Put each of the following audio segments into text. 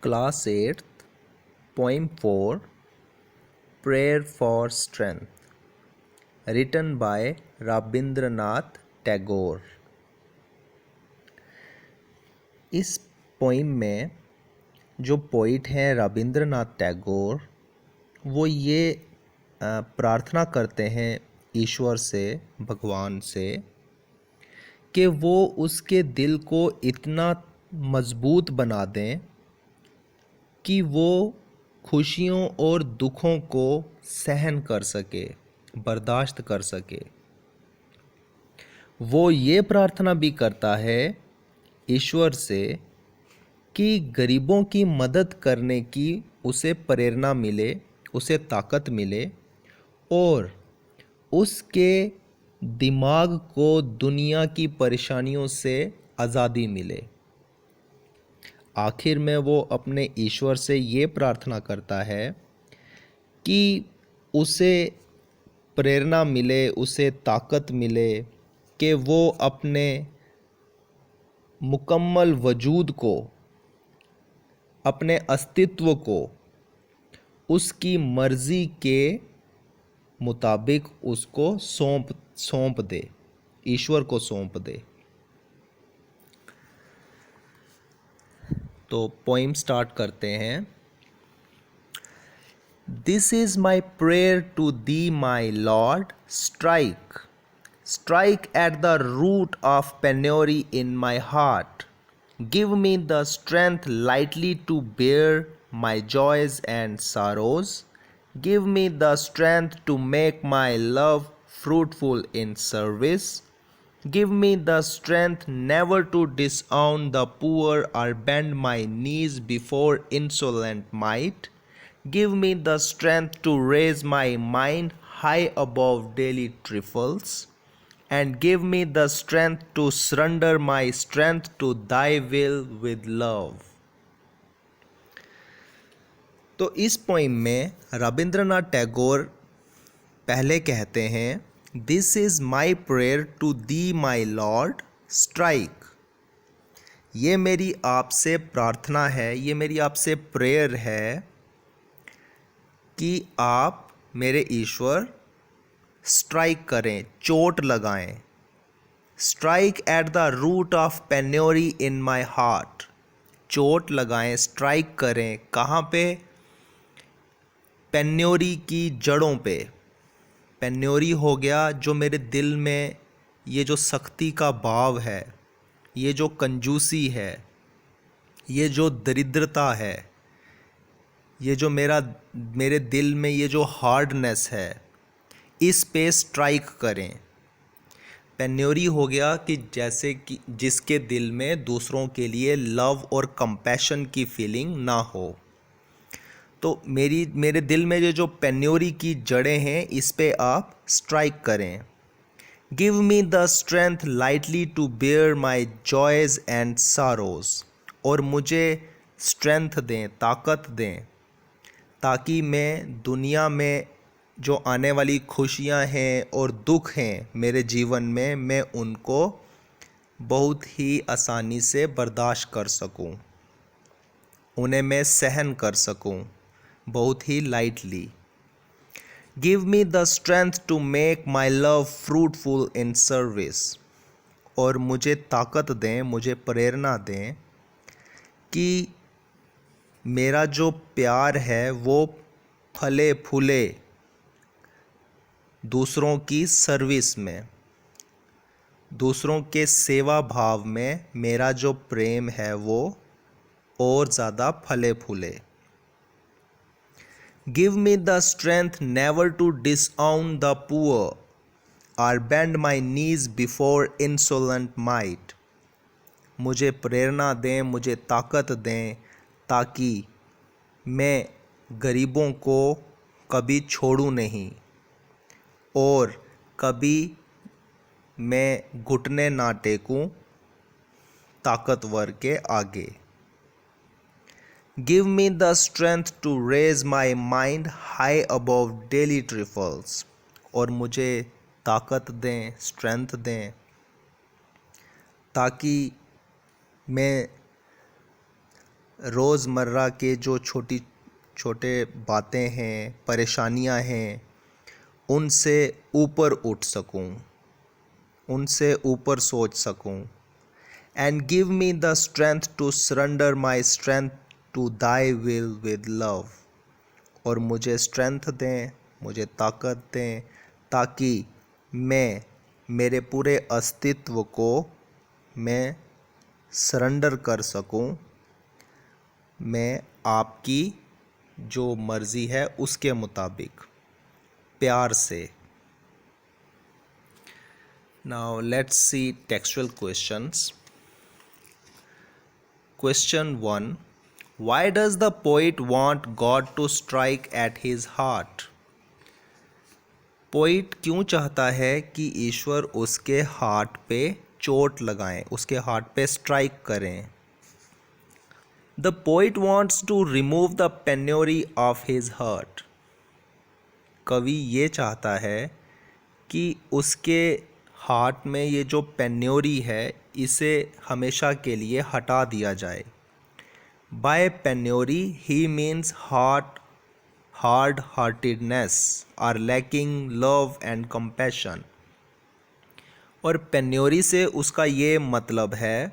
Class 8th, Poem 4, Prayer for Strength, written by Rabindranath Tagore। इस poem में जो poet हैं रविंद्रनाथ टैगोर, वो ये प्रार्थना करते हैं ईश्वर से, भगवान से, कि वो उसके दिल को इतना मजबूत बना दें कि वो खुशियों और दुखों को सहन कर सके, बर्दाश्त कर सके। वो ये प्रार्थना भी करता है ईश्वर से कि गरीबों की मदद करने की उसे प्रेरणा मिले, उसे ताकत मिले और उसके दिमाग को दुनिया की परेशानियों से आज़ादी मिले। आखिर में वो अपने ईश्वर से ये प्रार्थना करता है कि उसे प्रेरणा मिले, उसे ताकत मिले कि वो अपने मुकम्मल वजूद को, अपने अस्तित्व को उसकी मर्ज़ी के मुताबिक उसको सौंप दे, ईश्वर को सौंप दे। तो पोइम स्टार्ट करते हैं। This is my prayer to thee, my Lord. Strike at the root of penury in my heart. Give me the strength lightly to bear my joys and sorrows. Give me the strength to make my love fruitful in service. Give me the strength never to disown the poor or bend my knees before insolent might. Give me the strength to raise my mind high above daily trifles, and give me the strength to surrender my strength to thy will with love। तो इस poem में रविंद्रनाथ टैगोर पहले कहते हैं, this is my prayer to thee my lord strike. ये मेरी आपसे प्रार्थना है, ये मेरी आपसे प्रेयर है कि आप मेरे ईश्वर स्ट्राइक करें, चोट लगाएं। Strike at the root of penury in my heart. चोट लगाएं, स्ट्राइक करें, कहाँ पे? पेन्योरी की जड़ों पे। पेन्योरी हो गया जो मेरे दिल में ये जो सख्ती का भाव है, ये जो कंजूसी है, ये जो दरिद्रता है, ये जो मेरे दिल में ये जो हार्डनेस है, इस पे स्ट्राइक करें। पेन्योरी हो गया कि जैसे कि जिसके दिल में दूसरों के लिए लव और कंपैशन की फीलिंग ना हो। तो मेरे दिल में ये जो पेन्योरी की जड़ें हैं, इस पे आप स्ट्राइक करें। Give me the strength lightly to bear my joys and sorrows. और मुझे स्ट्रेंथ दें, ताकत दें, ताकि मैं दुनिया में जो आने वाली खुशियां हैं और दुख हैं मेरे जीवन में, मैं उनको बहुत ही आसानी से बर्दाश्त कर सकूं, उन्हें मैं सहन कर सकूं बहुत ही lightly. Give me the strength to make my love fruitful in service. और मुझे ताकत दें, मुझे प्रेरणा दें कि मेरा जो प्यार है वो फले फूले दूसरों की सर्विस में, दूसरों के सेवा भाव में मेरा जो प्रेम है वो और ज़्यादा फले फूले। Give me the strength never to disown the poor or bend my knees before insolent might. मुझे प्रेरणा दें, मुझे ताकत दें, ताकि मैं गरीबों को कभी छोड़ूं नहीं और कभी मैं घुटने ना टेकूं ताकतवर के आगे। Give me the strength to raise my mind high above daily trifles. और मुझे ताकत दें, स्ट्रेंथ दें, ताकि मैं रोज़मर्रा के जो छोटी छोटे बातें हैं, परेशानियां हैं, उनसे ऊपर उठ सकूं, उनसे ऊपर सोच सकूं। And give me the strength to surrender my strength to thy will with love. और मुझे स्ट्रेंथ दें, मुझे ताकत दें, ताकि मैं मेरे पूरे अस्तित्व को मैं सरेंडर कर सकूं, मैं आपकी जो मर्ज़ी है उसके मुताबिक, प्यार से। Now let's see textual questions. Question 1. Why does the poet want God to strike at his heart? Poet क्यों चाहता है कि ईश्वर उसके हार्ट पे चोट लगाएं, उसके हार्ट पे स्ट्राइक करें? The poet wants to remove the penury of his heart. कवि ये चाहता है कि उसके हार्ट में ये जो पेन्योरी है इसे हमेशा के लिए हटा दिया जाए। By penury he means hard heartedness or lacking love and compassion. और पेन्योरी से उसका ये मतलब है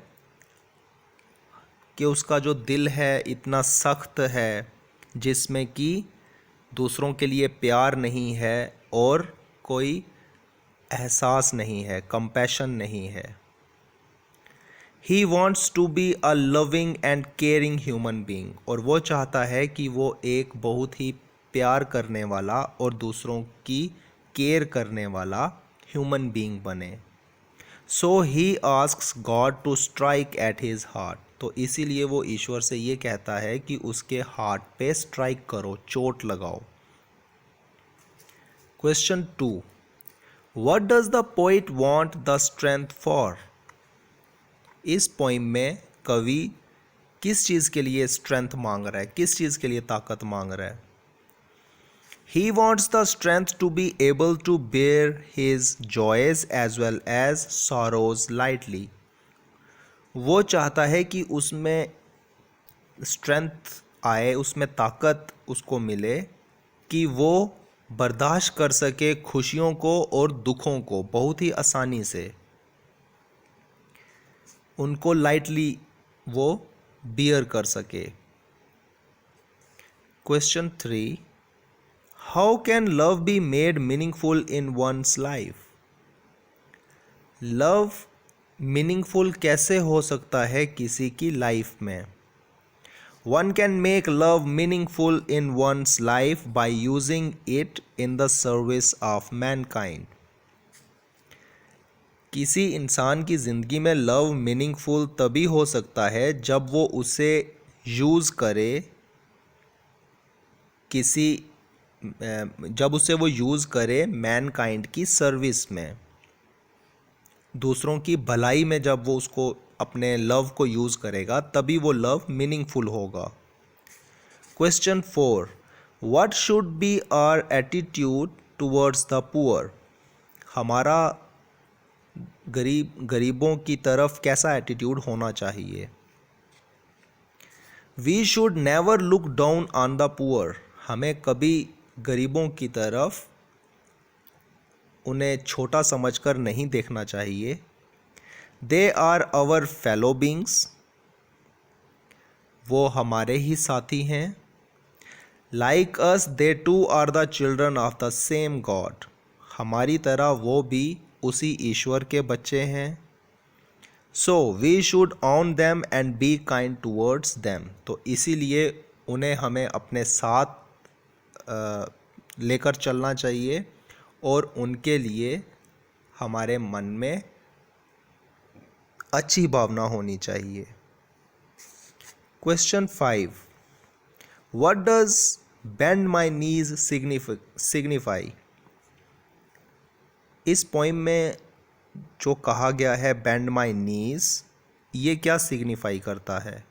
कि उसका जो दिल है इतना सख्त है जिसमें कि दूसरों के लिए प्यार नहीं है और कोई एहसास नहीं है, कंपैशन नहीं है। He wants to be a loving and caring human being. और वो चाहता है कि वो एक बहुत ही प्यार करने वाला और दूसरों की केयर करने वाला ह्यूमन बींग बने। So he asks God to strike at his heart. तो इसीलिए वो ईश्वर से ये कहता है कि उसके हार्ट पे स्ट्राइक करो, चोट लगाओ। Question 2. What does the poet want the strength for? इस पोइम में कवि किस चीज़ के लिए स्ट्रेंथ मांग रहा है, किस चीज़ के लिए ताकत मांग रहा है? He wants the strength to be able to bear his joys as well as sorrows lightly. वो चाहता है कि उसमें स्ट्रेंथ आए, उसमें ताकत उसको मिले कि वो बर्दाश्त कर सके खुशियों को और दुखों को बहुत ही आसानी से, उनको लाइटली वो बियर कर सके। Question 3. How can love be made meaningful in one's life? Love meaningful कैसे हो सकता है किसी की लाइफ में? One can make love meaningful in one's life by using it in the service of mankind. किसी इंसान की ज़िंदगी में लव मीनिंगफुल तभी हो सकता है जब वो उसे यूज़ करे जब उसे वो यूज़ करे मैनकाइंड की सर्विस में, दूसरों की भलाई में। जब वो उसको अपने लव को यूज़ करेगा तभी वो लव मीनिंगफुल होगा। Question 4. What should be our attitude towards the poor? हमारा गरीबों की तरफ कैसा एटीट्यूड होना चाहिए? We should never look down on the poor. हमें कभी गरीबों की तरफ उन्हें छोटा समझकर नहीं देखना चाहिए। They are our fellow beings. वो हमारे ही साथी हैं। Like us they too are the children of the same God. हमारी तरह वो भी उसी ईश्वर के बच्चे हैं। So we should on them and be kind towards them. तो इसीलिए उन्हें हमें अपने साथ लेकर चलना चाहिए और उनके लिए हमारे मन में अच्छी भावना होनी चाहिए। Question 5. What does bend my knees signify? इस पोइम में जो कहा गया है बेंड माई नीज, ये क्या सिग्निफाई करता है?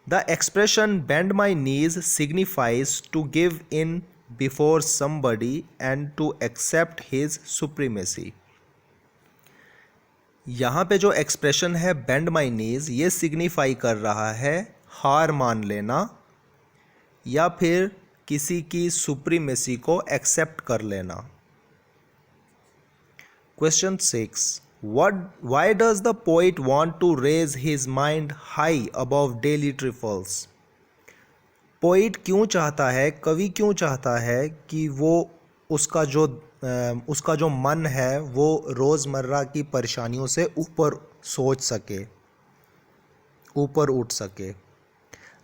The expression bend my knees signifies to give in before somebody and to accept his supremacy. यहाँ पे जो एक्सप्रेशन है बेंड माई नीज, ये सिग्निफाई कर रहा है हार मान लेना या फिर किसी की सुप्रीमेसी को एक्सेप्ट कर लेना। Question 6, why does the poet want to raise his mind high above daily trifles? Poet क्यों चाहता है, कवि क्यों चाहता है कि वो उसका जो मन है वो रोज़मर्रा की परेशानियों से ऊपर सोच सके, ऊपर उठ सके।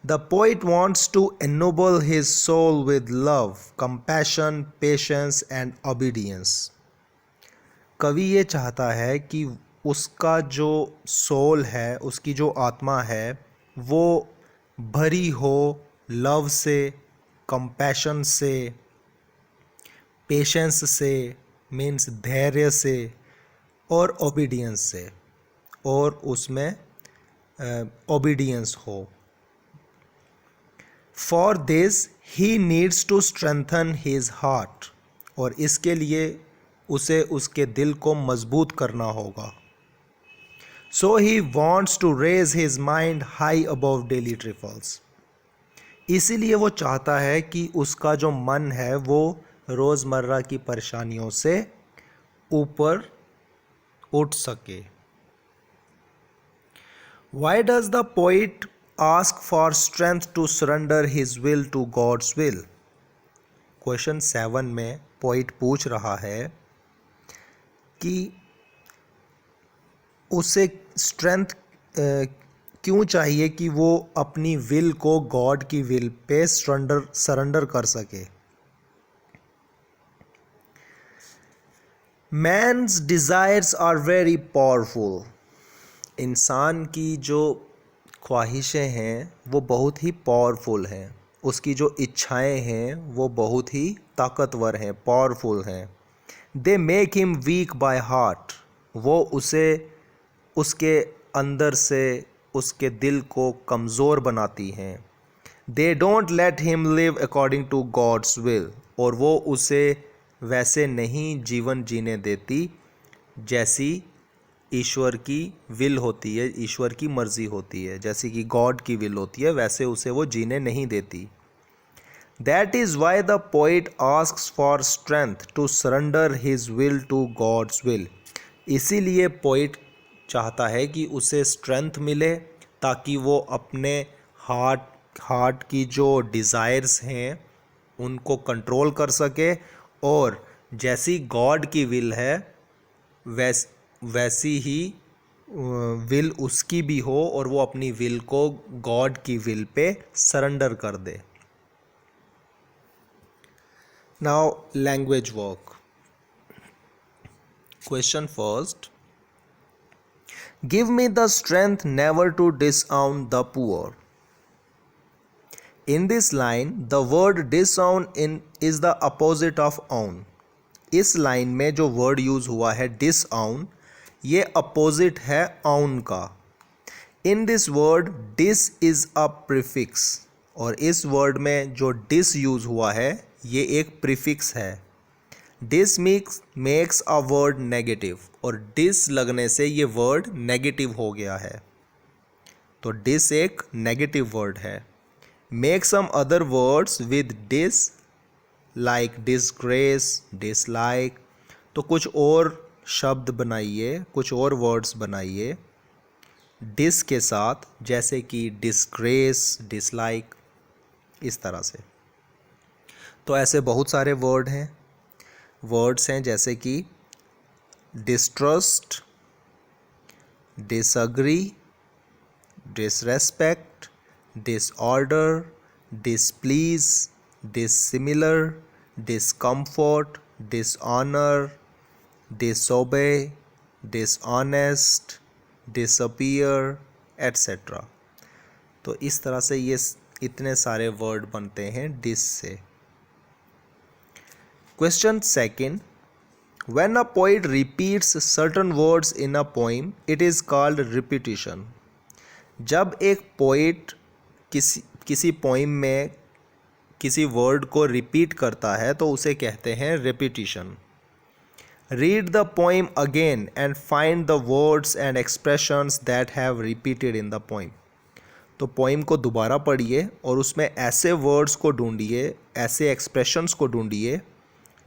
The poet wants to ennoble his soul with love, compassion, patience and obedience. कवि ये चाहता है कि उसका जो सोल है, उसकी जो आत्मा है, वो भरी हो लव से, कंपैशन से, पेशेंस से मीन्स धैर्य से, और ओबीडियंस से, और उसमें ओबीडियंस हो। For this he needs to strengthen his heart, और इसके लिए उसे उसके दिल को मजबूत करना होगा। So he wants to raise his mind high above daily trifles, इसीलिए वो चाहता है कि उसका जो मन है वो रोज़मर्रा की परेशानियों से ऊपर उठ सके। Why does the poet ask for strength to surrender his will to God's will? Question 7 में पोइट पूछ रहा है कि उसे स्ट्रेंथ क्यों चाहिए कि वो अपनी विल को गॉड की विल पे सरेंडर कर सके। Man's desires are very powerful, इंसान की जो ख्वाहिशें हैं वो बहुत ही पावरफुल हैं, उसकी जो इच्छाएं हैं वो बहुत ही ताकतवर हैं, पावरफुल हैं। They make him weak by heart, वो उसे उसके अंदर से उसके दिल को कमज़ोर बनाती हैं। They don't let him live according to God's will, और वो उसे वैसे नहीं जीवन जीने देती जैसी ईश्वर की विल होती है, ईश्वर की मर्ज़ी होती है, जैसी कि गॉड की विल होती है, वैसे उसे वो जीने नहीं देती। That is why the poet asks for strength to surrender his will to God's will, इसीलिए पोइट चाहता है कि उसे स्ट्रेंथ मिले ताकि वो अपने हार्ट की जो डिज़ायर्स हैं उनको कंट्रोल कर सके, और जैसी गॉड की विल है वैसी ही विल उसकी भी हो, और वो अपनी विल को गॉड की विल पे सरेंडर कर दे। Now language work. Question first, give me the strength never to disown the poor. In this line, the word disown is the opposite of own. इस लाइन में जो वर्ड यूज़ हुआ है disown, ये opposite है own का। In this word, dis is a prefix, और इस वर्ड में जो dis यूज़ हुआ है ये एक प्रीफिक्स है। Dis makes a word negative, और dis लगने से ये वर्ड नेगेटिव हो गया है, तो dis एक नेगेटिव वर्ड है। Make some other words with dis like disgrace, dislike, तो कुछ और शब्द बनाइए, कुछ और वर्ड्स बनाइए dis के साथ, जैसे कि disgrace, dislike, इस तरह से। तो ऐसे बहुत सारे वर्ड्स हैं जैसे कि distrust, disagree, disrespect, disorder, displease, dissimilar, discomfort, dishonor, disobey, dishonest, disappear, etc. तो इस तरह से ये इतने सारे वर्ड बनते हैं डिस से। Question second, when a poet repeats certain words in a poem, it is called repetition. जब एक पोइट किसी पोइम में किसी वर्ड को रिपीट करता है तो उसे कहते हैं repetition. Read the poem again and find the words and expressions that have repeated in the poem. तो पोइम को दोबारा पढ़िए और उसमें ऐसे वर्ड्स को ढूंढिए, ऐसे एक्सप्रेशंस को ढूंढिए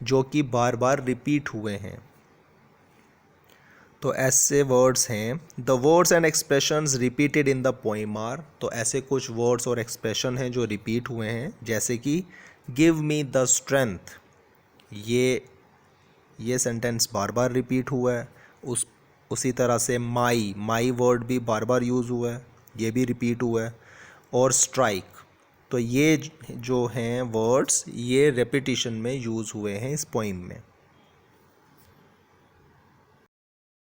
जो कि बार बार रिपीट हुए हैं। तो ऐसे वर्ड्स हैं, the words and expressions repeated in the poem are, तो ऐसे कुछ वर्ड्स और एक्सप्रेशन हैं जो रिपीट हुए हैं, जैसे कि गिव मी द स्ट्रेंथ, ये सेंटेंस बार बार रिपीट हुआ है। उसी तरह से माई वर्ड भी बार बार यूज़ हुआ है, ये भी रिपीट हुआ है। और स्ट्राइक, तो ये जो हैं वर्ड्स ये रेपिटिशन में यूज़ हुए हैं इस पोइम में।